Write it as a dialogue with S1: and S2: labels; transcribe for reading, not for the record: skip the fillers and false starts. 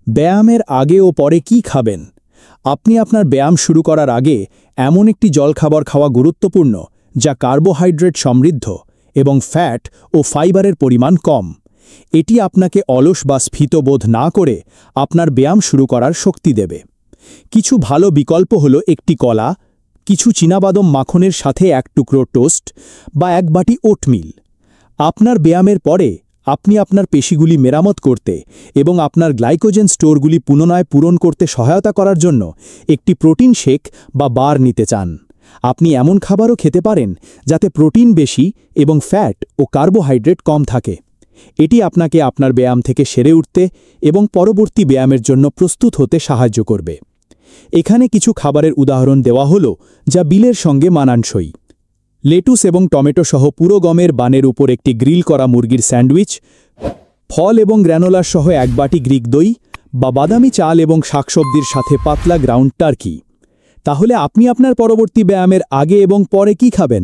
S1: ব্যায়ামের আগে ও পরে কি খাবেন? আপনি আপনার ব্যায়াম শুরু করার আগে এমন একটি জলখাবার খাওয়া গুরুত্বপূর্ণ যা কার্বোহাইড্রেট সমৃদ্ধ এবং ফ্যাট ও ফাইবারের পরিমাণ কম। এটি আপনাকে অলস বা স্ফীত বোধ না করে আপনার ব্যায়াম শুরু করার শক্তি দেবে। কিছু ভালো বিকল্প হলো একটি কলা, কিছু চীনাবাদাম মাখনের সাথে এক টুকরো টোস্ট বা এক বাটি ওটমিল। আপনার ব্যায়ামের পরে আপনি আপনার পেশিগুলি মেরামত করতে এবং আপনার গ্লাইকোজেন স্টোরগুলি পুনরায় পূরণ করতে সহায়তা করার জন্য একটি প্রোটিন শেক বা বার নিতে চান। আপনি এমন খাবারও খেতে পারেন যাতে প্রোটিন বেশি এবং ফ্যাট ও কার্বোহাইড্রেট কম থাকে। এটি আপনাকে আপনার ব্যায়াম থেকে সেরে উঠতে এবং পরবর্তী ব্যায়ামের জন্য প্রস্তুত হতে সাহায্য করবে। এখানে কিছু খাবারের উদাহরণ দেওয়া হলো যা বিলের সঙ্গে মানানসই। লেটুস এবং টমেটো সহ পুরো গমের বানের উপর একটি গ্রিল করা মুরগির স্যান্ডউইচ, ফল এবং গ্র্যানোলার সহ এক বাটি গ্রিক দই বা বাদামি চাল এবং শাকসবজির সাথে পাতলা গ্রাউন্ড টার্কি। তাহলে আপনি আপনার পরবর্তী ব্যায়ামের আগে এবং পরে কি খাবেন?